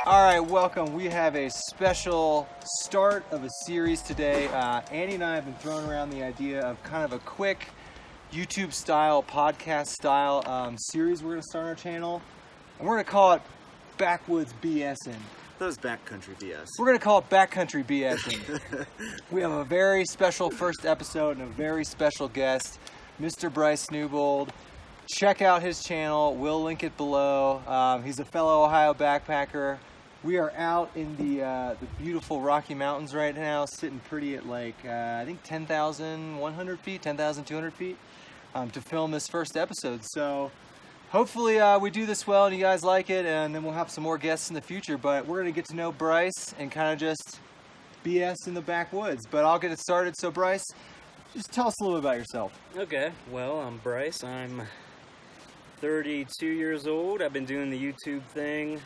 All right, welcome. We have a special start of a series today. Andy and I have been throwing around the idea of kind of a quick YouTube style, podcast style series we're going to start on our channel. And we're going to call it Backwoods BSing. That was Backcountry BS. We're going to call it Backcountry BSing. We have a very special first episode and a very special guest, Mr. Bryce Newbold. Check out his channel. We'll link it below. He's a fellow Ohio backpacker. We are out in the beautiful Rocky Mountains right now, sitting pretty at like, I think 10,100 feet, 10,200 feet to film this first episode. So hopefully we do this well and you guys like it, and then we'll have some more guests in the future. But we're going to get to know Bryce and kind of just BS in the backwoods. But I'll get it started. So Bryce, just tell us a little bit about yourself. Okay, well, I'm Bryce. I'm 32 years old. I've been doing the YouTube thing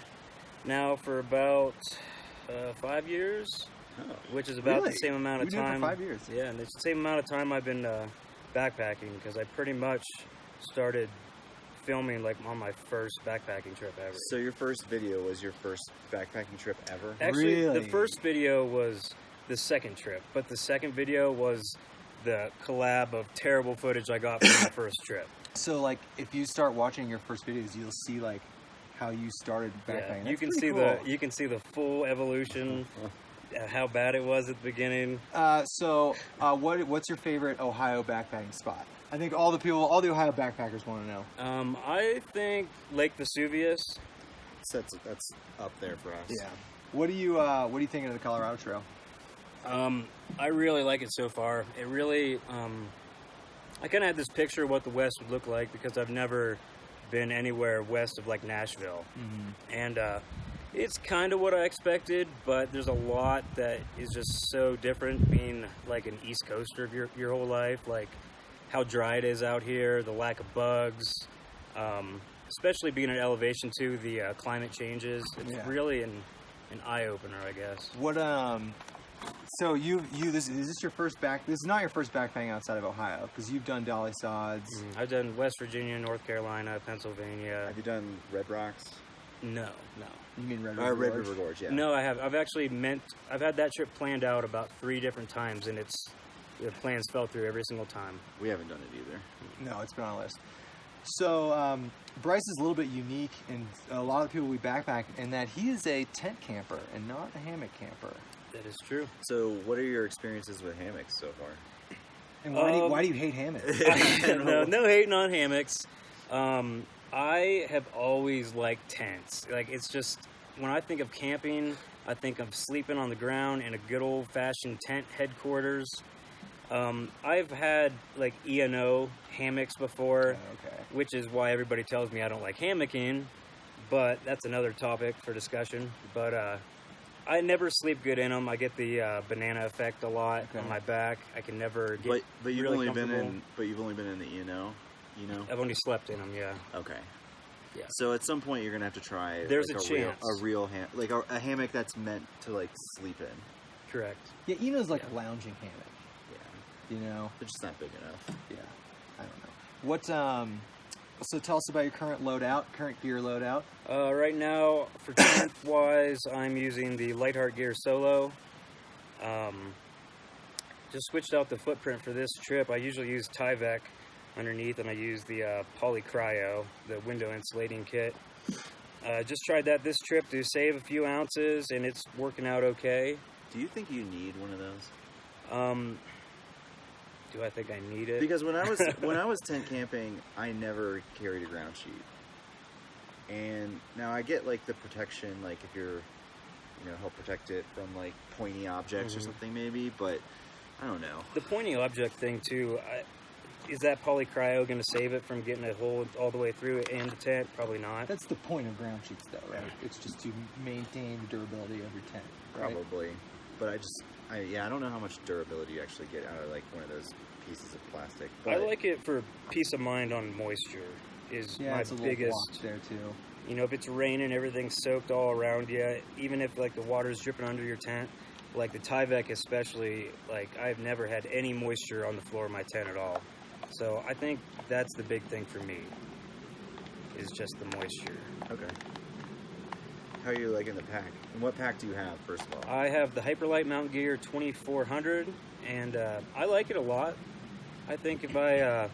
now for about 5 years, which is about the same amount of time. For 5 years. Yeah, and it's the same amount of time I've been backpacking, because I pretty much started filming like on my first backpacking trip ever. So your first video was your first backpacking trip ever? Actually, Really? the first video was the second trip, but the second video was the collab of terrible footage I got from the first trip. So like, if you start watching your first videos, you'll see like how you started backpacking. Yeah, you can see the full evolution, how bad it was at the beginning. What's your favorite Ohio backpacking spot? I think all the Ohio backpackers want to know. I think Lake Vesuvius. That's up there for us. Yeah. What do you think of the Colorado Trail? I really like it so far. It really, I kind of had this picture of what the West would look like, because I've never been anywhere west of like Nashville. Mm-hmm. And it's kind of what I expected, but there's a lot that is just so different being like an East Coaster of your whole life, like how dry it is out here, the lack of bugs, especially being at elevation too, the climate changes. It's really an eye-opener, I guess. What So this is your first This is not your first backpacking outside of Ohio, because you've done Dolly Sods. I've done West Virginia, North Carolina, Pennsylvania. Have you done Red Rocks? No. You mean Red River Red Gorge? River Gorge, yeah. No, I have. I've had that trip planned out about 3 different times, and the plans fell through every single time. We haven't done it either. No, it's been on the list. So Bryce is a little bit unique, and a lot of people we backpack, in that he is a tent camper and not a hammock camper. That is true. So what are your experiences with hammocks so far? And why do you hate hammocks? No hating on hammocks. I have always liked tents. Like, it's just, when I think of camping, I think of sleeping on the ground in a good old-fashioned tent headquarters. I've had like E&O hammocks before, which is why everybody tells me I don't like hammocking, but that's another topic for discussion. But I never sleep good in them. I get the banana effect a lot on my back. I can never get. But you've really only been in the E&O. I've only slept in them. Yeah. Okay. Yeah. So at some point you're gonna have to try. There's like a chance. A real a hammock that's meant to like sleep in. Correct. Yeah, Eno's like a lounging hammock. Yeah. You know. They're just not big enough. Yeah. I don't know. What So tell us about your current gear loadout. Right now, for tent-wise, I'm using the Lightheart Gear Solo. Just switched out the footprint for this trip. I usually use Tyvek underneath, and I use the Poly Cryo, the window insulating kit. Just tried that this trip to save a few ounces, and it's working out okay. Do you think you need one of those? Do I think I need it? Because when I was tent camping, I never carried a ground sheet. And now I get like the protection, like if you're, help protect it from like pointy objects or something maybe, but I don't know. The pointy object thing too, is that Poly Cryo going to save it from getting a hole all the way through it in the tent? Probably not. That's the point of ground sheets though, right? It's just to maintain the durability of your tent. Right? Probably. But I don't know how much durability you actually get out of like one of those pieces of plastic. But I like it for peace of mind on moisture. Is my it's a biggest block there too. If it's raining, everything's soaked all around you. Even if like the water's dripping under your tent, like the Tyvek especially, like I've never had any moisture on the floor of my tent at all. So I think that's the big thing for me, is just the moisture. Okay. How are you liking the pack? And what pack do you have, first of all? I have the Hyperlight Mountain Gear 2400, and I like it a lot. I think if I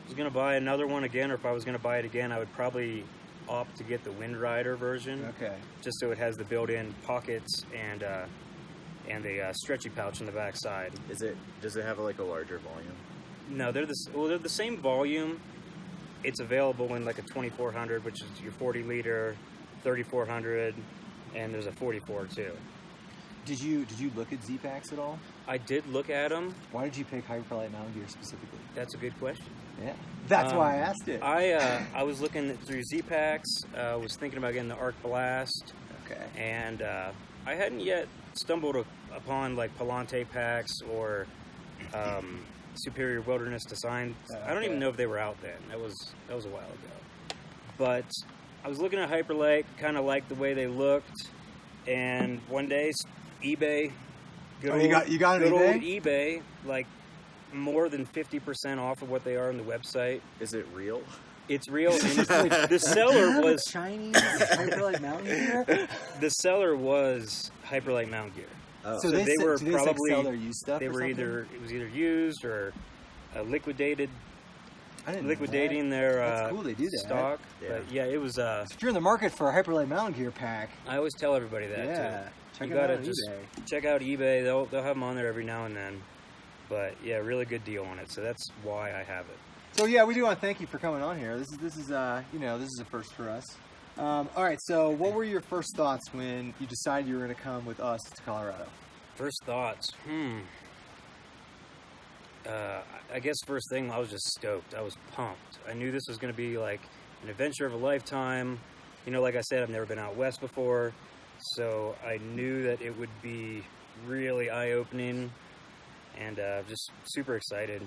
was going to buy another one again, or if I was going to buy it again, I would probably opt to get the Wind Rider version. Okay. Just so it has the built-in pockets and a stretchy pouch on the back side. Does it have like a larger volume? No, they're the same volume. It's available in like a 2400, which is your 40 liter, 3400, and there's a 44 too. Did you look at Z-Packs at all? I did look at them. Why did you pick Hyperlight Mountain Gear specifically? That's a good question. Yeah, that's why I asked it. I was looking through Z-Packs. Was thinking about getting the Arc Blast. Okay. And I hadn't yet stumbled upon like Palante packs or Superior Wilderness Design. I don't even know if they were out then. That was a while ago. But I was looking at Hyperlight, kind of liked the way they looked, and one day eBay. You got it on good eBay? old eBay, like more than 50% off of what they are on the website. Is it real? It's real. And the seller was Chinese Hyperlight Mountain Gear. The seller was Hyperlight Mountain Gear. Oh. So they were do they probably sell their used stuff. They or were something? it was either used or liquidating I didn't know their That's cool, they do that. stock. Yeah. But yeah, it was. that. If you're in the market for a Hyperlight Mountain Gear pack, I always tell everybody that yeah, too. check You it out gotta on just eBay. check out eBay. They'll have them on there every now and then. But yeah, really good deal on it. So that's why I have it. So yeah, we do want to thank you for coming on here. This is this is a first for us. All right, so what were your first thoughts when you decided you were going to come with us to Colorado? First thoughts. I guess first thing, I was just stoked. I was pumped. I knew this was going to be like an adventure of a lifetime. You know, like I said, I've never been out west before, so I knew that it would be really eye-opening, and just super excited.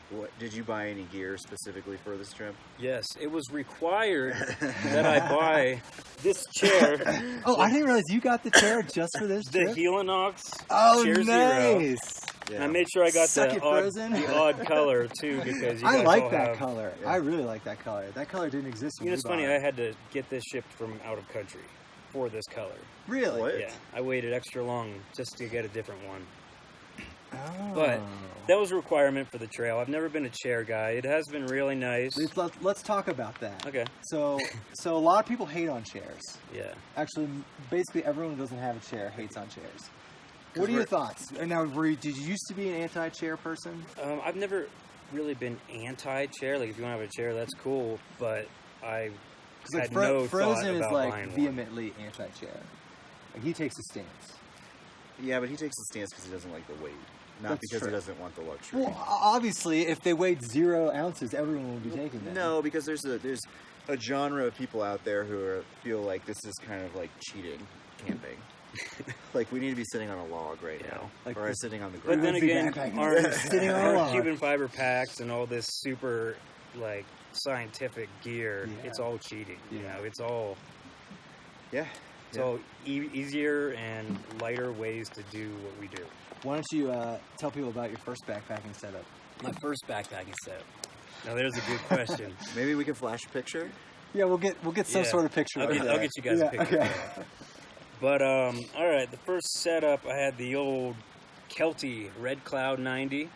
What did you buy any gear specifically for this trip? Yes, it was required that I buy this chair. Oh, I didn't realize you got the chair just for this The trip. Helinox Oh, Chair nice. Zero. Yeah. And I made sure I got Suck it, the odd, Frozen. the odd color too, because you I guys like all that have, color. Yeah. I really like that color. That color didn't exist when You know, we it's funny. bought I it. had to get this shipped from out of country for this color. Really? What? Yeah, I waited extra long just to get a different one. Oh. But that was a requirement for the trail. I've never been a chair guy. It has been really nice. Let's talk about that. Okay. So a lot of people hate on chairs. Yeah. Actually, basically everyone who doesn't have a chair hates on chairs. What are your thoughts? And now, did you used to be an anti-chair person? I've never really been anti-chair. Like, if you want to have a chair, that's cool. But I had no thought Frozen is about like buying one. vehemently anti-chair. Like, he takes a stance. Yeah, but he takes the stance because he doesn't like the weight, not That's because true. he doesn't want the luxury. Well, obviously, if they weighed 0 ounces, everyone would be taking that. No, because there's a genre of people out there who feel like this is kind of like cheating camping. Like, we need to be sitting on a log right now, Like or this- sitting on the But ground. then Would be again, backpacking. Sitting on a our log. Cuban fiber packs and all this super, like, scientific gear, Yeah. it's all cheating. You Yeah. know, it's all Yeah. all easier and lighter ways to do what we do. Why don't you tell people about your first backpacking setup? My first backpacking set. Now, there's a good question. Maybe we can flash a picture. Yeah, we'll get some Yeah. sort of picture. I'll of get, that. I'll get you guys a Yeah, picture. okay. But, all right, the first setup, I had the old Kelty Red Cloud 90.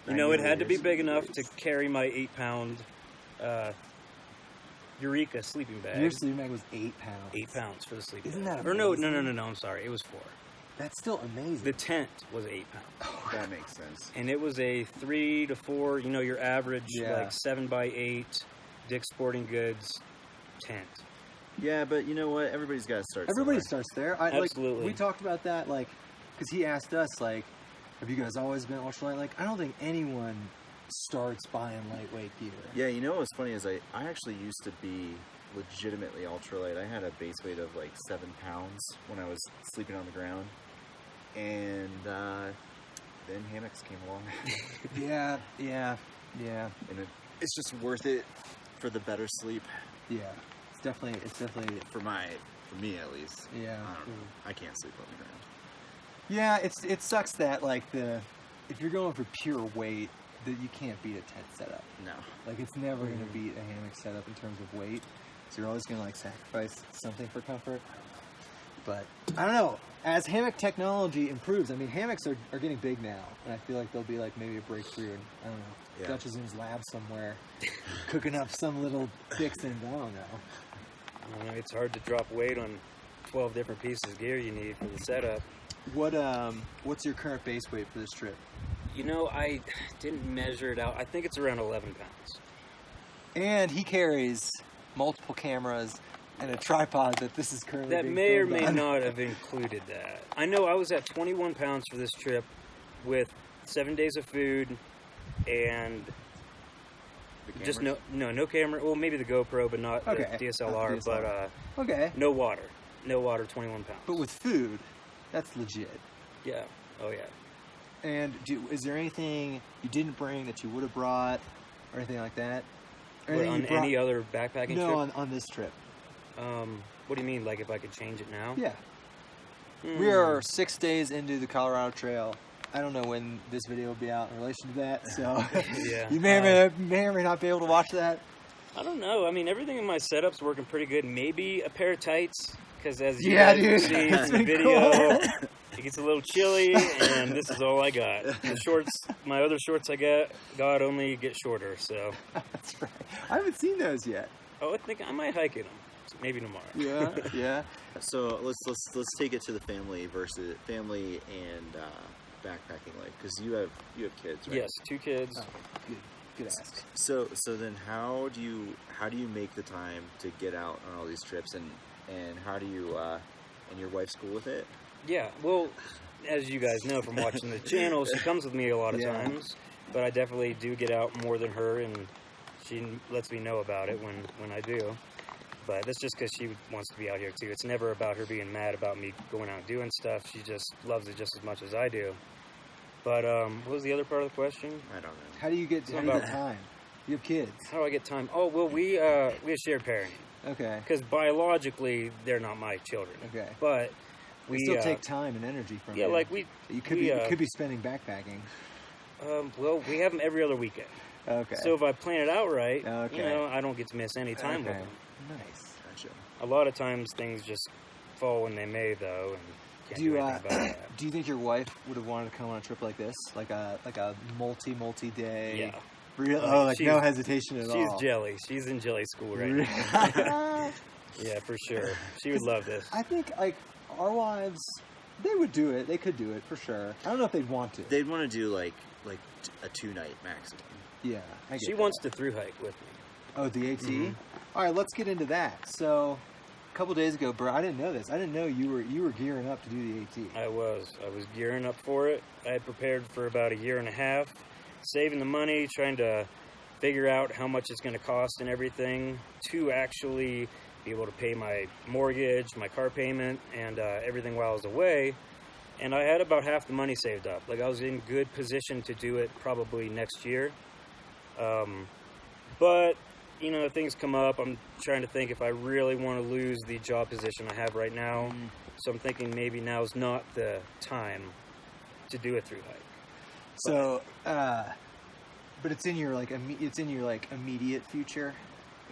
You know, it had to be big enough to carry my 8-pound Eureka sleeping bag. Your sleeping bag was 8 pounds. 8 pounds for the sleeping Isn't bag. that Or no, amazing? I'm sorry. It was 4. That's still amazing. The tent was 8 pounds. That makes sense. And it was a 3 to 4, you know, your average, Yeah. like 7x8 Dick's Sporting Goods tent. Yeah, but you know what? Everybody's got to start. Everybody somewhere. starts there. Absolutely. We talked about that, like, because he asked us, like, have you guys always been ultralight? Like, I don't think anyone starts buying lightweight gear. Yeah, you know what's funny is I actually used to be legitimately ultralight. I had a base weight of like 7 pounds when I was sleeping on the ground, and then hammocks came along, Yeah. and it's just worth it for the better sleep. Yeah. It's definitely. For me at least. Yeah. I don't know. I can't sleep on the ground. Yeah. It sucks that like if you're going for pure weight, that you can't beat a tent setup. No. Like, it's never gonna beat a hammock setup in terms of weight. So you're always gonna like sacrifice something for comfort. But I don't know. As hammock technology improves, I mean, hammocks are getting big now, and I feel like there'll be like maybe a breakthrough. And I don't know. Yeah. Dutch is in his lab somewhere, cooking up some little fixins. I don't know. I don't know, it's hard to drop weight on 12 different pieces of gear you need for the setup. What's your current base weight for this trip? You know, I didn't measure it out. I think it's around 11 pounds. And he carries multiple cameras and a tripod that this is currently That being may or filmed may on. not have included that. I know I was at 21 pounds for this trip with 7 days of food and The just cameras? no camera. Well, maybe the GoPro, but not Okay. the DSLR. Not DSLR. But Okay. no water. No water, 21 pounds. But with food, that's legit. Yeah. Oh, yeah. And is there anything you didn't bring that you would have brought or anything like that? Or What, anything on you brought- any other backpacking No, trip? on this trip. What do you mean? Like if I could change it now? Yeah. Hmm. We are 6 days into the Colorado Trail. I don't know when this video will be out in relation to that, so Yeah. you may or may not be able to watch that. I don't know. I mean, everything in my setup's working pretty good. Maybe a pair of tights, because as you Yeah, guys dude. can see in That's the been video, cool. it gets a little chilly, and this is all I got. The shorts, my other shorts I got only get shorter. So, That's right. I haven't seen those yet. I think I might hike in them. Maybe tomorrow. Yeah, yeah. So let's take it to the family and backpacking life, because you have kids, right? Yes, 2 kids. Oh, good ask. So then how do you make the time to get out on all these trips, and how do you and your wife's cool with it? Yeah. Well, as you guys know from watching the channel, she comes with me a lot of Yeah. times, but I definitely do get out more than her, and she lets me know about it when I do. But that's just because she wants to be out here too. It's never about her being mad about me going out and doing stuff. She just loves it just as much as I do. But what was the other part of the question? I don't know. How do you get time? You have kids. How do I get time? Oh, well, we have shared parenting. Okay. Because biologically, they're not my children. Okay. But We we still take time and energy from yeah, you. like we You could we, be you could be spending backpacking. well, we have them every other weekend. Okay. So if I plan it out right, Okay. you know, I don't get to miss any time with Okay. them. Nice. Gotcha. A lot of times things just fall when they may, though, and can't Do you do anything about that. do you think your wife would have wanted to come on a trip like this, like a multi day? Yeah. Real, Oh, like she's- no hesitation at She's all. jelly. She's in jelly school right now. now. Yeah, for sure. She would love this. I think like our wives, they would do it. They could do it for sure. I don't know if they'd want to. They'd want to do like a 2-night maximum. Yeah. I get She that. wants to through hike with me. Oh, the AT. Mhm. All right, let's get into that. So, a couple days ago, bro, I didn't know this. I didn't know you were gearing up to do the AT. I was gearing up for it. I had prepared for about a year and a half, saving the money, trying to figure out how much it's going to cost and everything to actually be able to pay my mortgage, my car payment, and everything while I was away. And I had about half the money saved up. Like I was in good position to do it probably next year. But you know, things come up. I'm trying to think if I really want to lose the job position I have right now. So I'm thinking maybe now's not the time to do a through hike. So, but it's in your immediate future,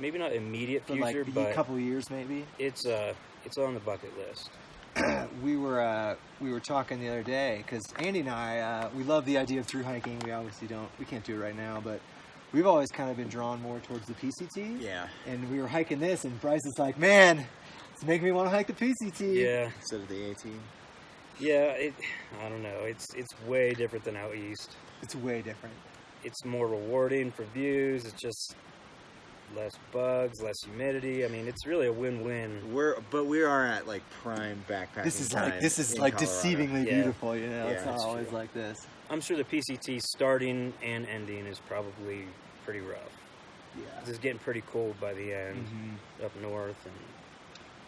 Maybe not immediate for future, like but a couple of years maybe. it's on the bucket list. We were talking the other day because Andy and I we love the idea of through hiking. We obviously we can't do it right now, but we've always kind of been drawn more towards the PCT. Yeah. And we were hiking this, and Bryce is like, "Man, it's making me want to hike the PCT." Yeah, Instead of the AT. yeah. I don't know. It's way different than out east. It's way different. It's more rewarding for views. It's just less bugs, less humidity. I mean, it's really a win-win. We are at like prime backpacking. This is time like in Colorado. deceivingly Yeah. beautiful. You know, Yeah, it's not that's always true. like this. I'm sure the PCT starting and ending is probably pretty rough. Yeah. It's getting pretty cold by the end Mhm. up north, and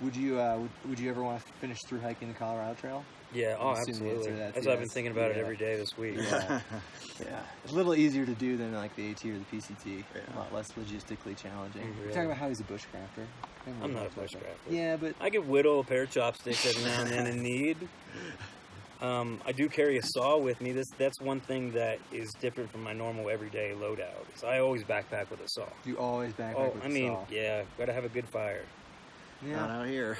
Would you ever want to finish through hiking the Colorado Trail? yeah, oh, I'm assuming the answer absolutely. to that's As I've been yes. thinking about it Yeah. every day this week. Yeah. Yeah, it's a little easier to do than like the AT or the PCT. Yeah. A lot less logistically challenging. Mhm. You're talking about how he's a bushcrafter. I'm not a bushcrafter. Yeah, but I could whittle a pair of chopsticks every now and then in need. I do carry a saw with me. That's one thing that is different from my normal everyday loadout. Is I always backpack with a saw. you always backpack Oh, with I a mean, saw. yeah, gotta have a good fire. Yeah. Not out here.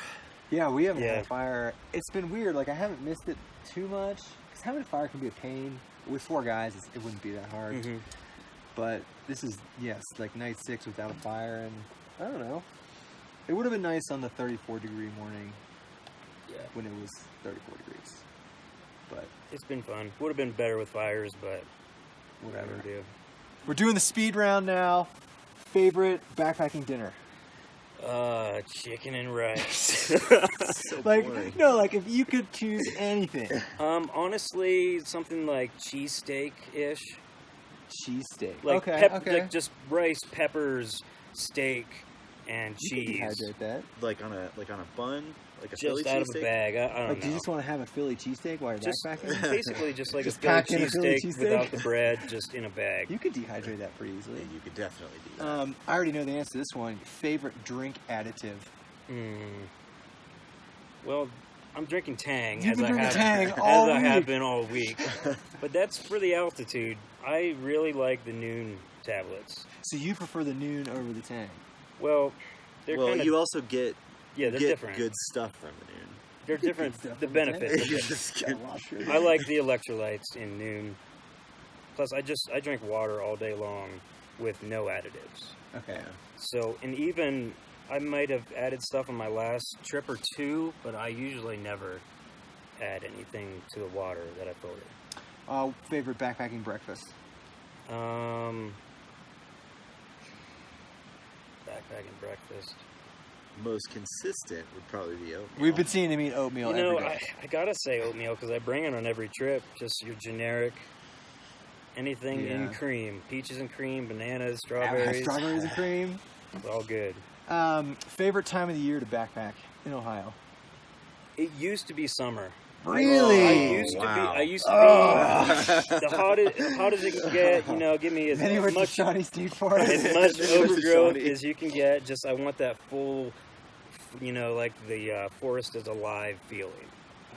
Yeah, we haven't had Yeah. a fire. It's been weird. Like, I haven't missed it too much. Because having a fire can be a pain. With 4 guys, it wouldn't be that hard. Mm-hmm. But this is, yes, like night 6 without a fire. And I don't know. It would have been nice on the 34-degree morning Yeah. when it was 34 degrees. But It's been fun. Would have been better with fires, but whatever. whatever do. We're doing the speed round now. Favorite backpacking dinner? Chicken and rice. So Like, boring. no, like if you could choose anything. Honestly, something like cheesesteak-ish. Cheesesteak. Like okay, okay. like just rice, peppers, steak, and You could cheese. dehydrate that. Like on a bun, like a Philly Just out of a cheesesteak? bag. I don't Like, know. do you just want to have a Philly cheesesteak while you're Just backpacking? basically just like Just a Philly pack in a Philly cheesesteak cheesesteak? without the bread, just in a bag. You could dehydrate that pretty Yeah, easily. you could definitely do that. I already know the answer to this one. Favorite drink additive? Well, I'm drinking Tang. You've as been I drinking have, Tang as all I have week. been all week. But that's for the altitude. I really like the Noon tablets. So you prefer the Noon over the Tang? Well, they're Well, kind of you also get they're different. good stuff from the Noon. They're different. Good stuff The from the benefits. Tang. are You different. just get- I like the electrolytes in Noon. Plus, I drink water all day long with no additives. Okay. So, and even I might have added stuff on my last trip or 2, but I usually never add anything to the water that I put in. Favorite backpacking breakfast? Backpacking breakfast. Most consistent would probably be oatmeal. We've been seeing him eat oatmeal You know, every day. I gotta say oatmeal because I bring it on every trip. Just your generic, anything in Yeah. cream, peaches and cream, bananas, Strawberries strawberries. and cream. It's all good. Favorite time of the year to backpack in Ohio? It used to be summer. Really? I used to be the hottest it can get. You know, give me as Then you went to much Shawnee State Forest. as much Then you went to overgrowth Shawnee. as you can get. Just I want that full, you know, like the forest is alive feeling.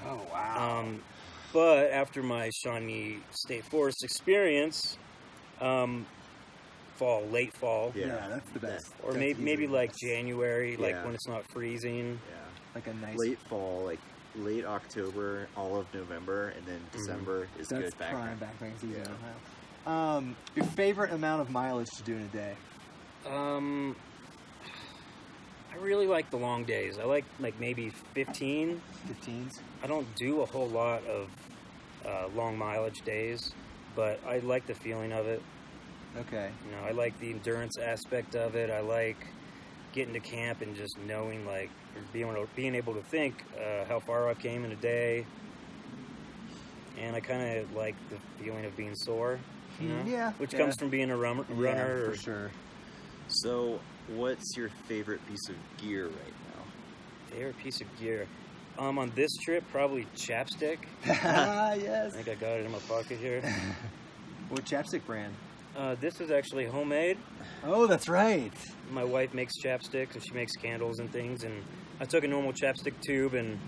Oh, wow. But after my Shawnee State Forest experience, late fall, yeah, that's the best. or That's maybe easily the like best. January, like Yeah. when it's not freezing. Yeah. Like a nice... Late fall, like late October, all of November, and then December is That's good prime backpack. backpacking season in Yeah. Ohio. Your favorite amount of mileage to do in a day? I really like the long days. I like maybe 15. 15s? I don't do a whole lot of long mileage days, but I like the feeling of it. Okay. You know, I like the endurance aspect of it. I like getting to camp and just knowing, like, or being able to think how far I came in a day. And I kind of like the feeling of being sore, you know? Yeah. Which yeah. comes from being a runner. Yeah, or, for sure. So, what's your favorite piece of gear right now? Favorite piece of gear? On this trip, probably chapstick. Ah, I yes. think I got it in my pocket here. What chapstick brand? This is actually homemade. Oh, that's right. My wife makes chapsticks and she makes candles and things, and I took a normal chapstick tube and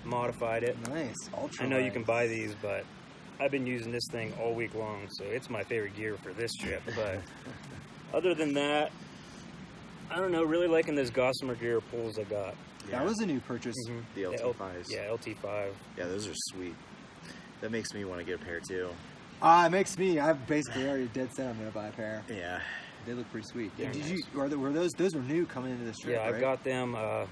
modified it. Nice. Ultra. I know you can buy these, but I've been using this thing all week long, so it's my favorite gear for this trip. But other than that, I don't know, really liking this Gossamer gear pulls I got. That was a new purchase. The LT5s. Yeah, LT5. Yeah, those are sweet. That makes me want to get a pair too. It makes me. I've basically already dead set. I'm gonna buy a pair. Yeah. They look pretty sweet. Yeah, Did nice. you? Were those? Those were new coming into this trip, Yeah, right? I've got them. I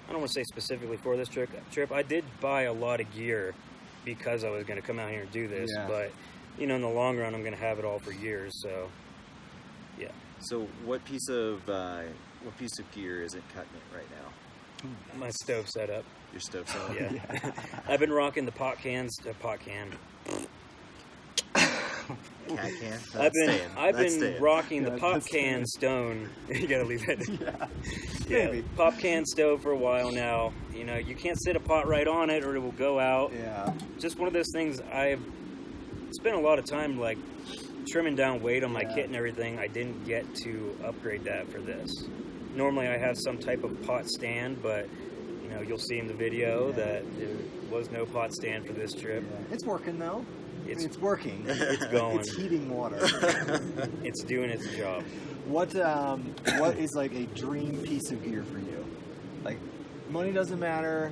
don't want to say specifically for this trip. I did buy a lot of gear because I was going to come out here and do this. Yeah. But you know, in the long run, I'm going to have it all for years. So, yeah. So, what piece of gear isn't cutting it right now? My stove setup. Your stove setup? Yeah. I've been rocking the pot can. Cat can? I've been rocking the Yeah, pop that's can stone. You gotta leave it. Yeah. Yeah, pop can stove for a while now. You know, you can't sit a pot right on it or it will go out. Yeah. Just one of those things. I've spent a lot of time like trimming down weight on my Yeah. kit and everything. I didn't get to upgrade that for this. Normally I have some type of pot stand, but you know, you'll see in the video that there was no pot stand for this trip. Yeah. It's working though. It's working. It's going. It's heating water. It's doing its job. What is like a dream piece of gear for you? Like money doesn't matter.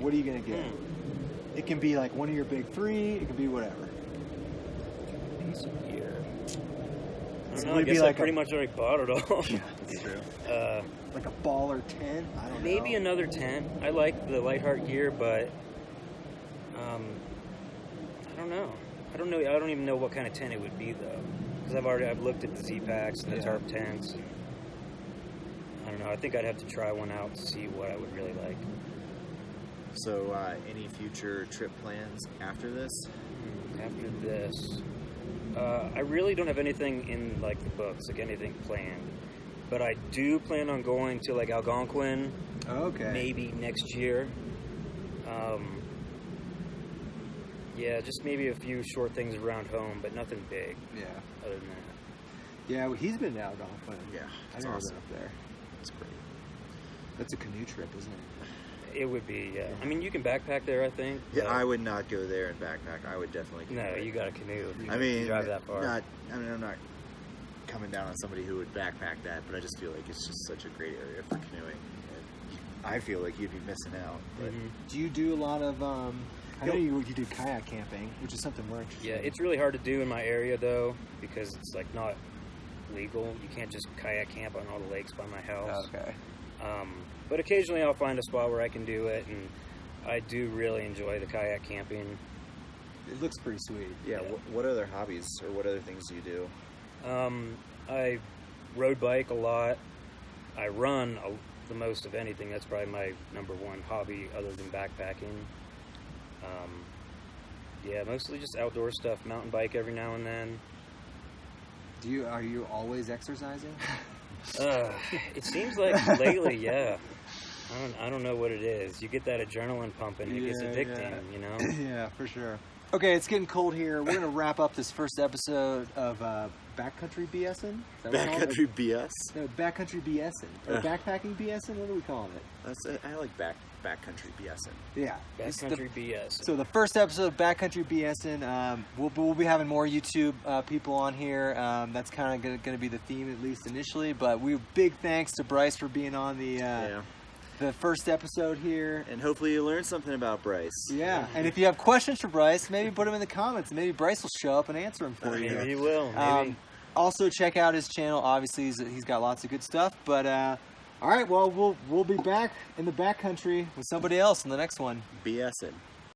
What are you gonna get? It can be like one of your big three. It can be whatever. Piece of gear. I So don't know. I it'd be guess like I pretty much already bought it all. Yeah, that's true. Uh, Like a baller 10. I don't know. maybe another 10. I like the Lightheart gear, but I don't know. I don't know. I don't even know what kind of tent it would be though, because I've looked at the Z packs and the tarp tents. And I don't know. I think I'd have to try one out to see what I would really like. So, any future trip plans after this? After this, I really don't have anything in like the books, like anything planned. But I do plan on going to like Algonquin, Okay. maybe next year. Yeah, just maybe a few short things around home, but nothing big. Yeah. Other than that, Yeah, well, he's been to Algonquin. Yeah, I've that's never awesome. been up there. That's great. That's a canoe trip, isn't it? it would be. Yeah. I mean, you can backpack there, I think. Yeah, but I would not go there and backpack. I would definitely. No, canoe. you got a canoe. You I can mean, drive that far. I'm not coming down on somebody who would backpack that, but I just feel like it's just such a great area for canoeing. And I feel like you'd be missing out. But Mhm. Do you do a lot of? I know you do kayak camping, which is something we're interested Yeah, in. it's really hard to do in my area though, because it's like not legal. You can't just kayak camp on all the lakes by my house. Okay. But occasionally I'll find a spot where I can do it, and I do really enjoy the kayak camping. It looks pretty sweet. yeah, what other hobbies or what other things do you do? I road bike a lot. I run the most of anything. That's probably my number one hobby other than backpacking. Yeah, mostly just outdoor stuff. Mountain bike every now and then. Are you always exercising? It seems like lately, yeah. I don't know what it is. You get that adrenaline pumping. It gets addicting, you know? Yeah, for sure. Okay, it's getting cold here. We're gonna wrap up this first episode of Backcountry BSing. Backcountry BS. No, Backcountry BSing. Or Backpacking BSing. What are we calling it? I like backcountry BSing. Yeah. It's the- Backcountry BS. So the first episode of Backcountry BSing, we'll be having more YouTube people on here. That's kind of going to be the theme, at least initially. But big thanks to Bryce for being on the first episode here. And hopefully you learned something about Bryce. Yeah, and if you have questions for Bryce, maybe put them in the comments. Maybe Bryce will show up and answer them for you. Maybe you will. Maybe. Also, check out his channel. Obviously, he's got lots of good stuff. But all right, well, we'll be back in the backcountry with somebody else in the next one. BSing.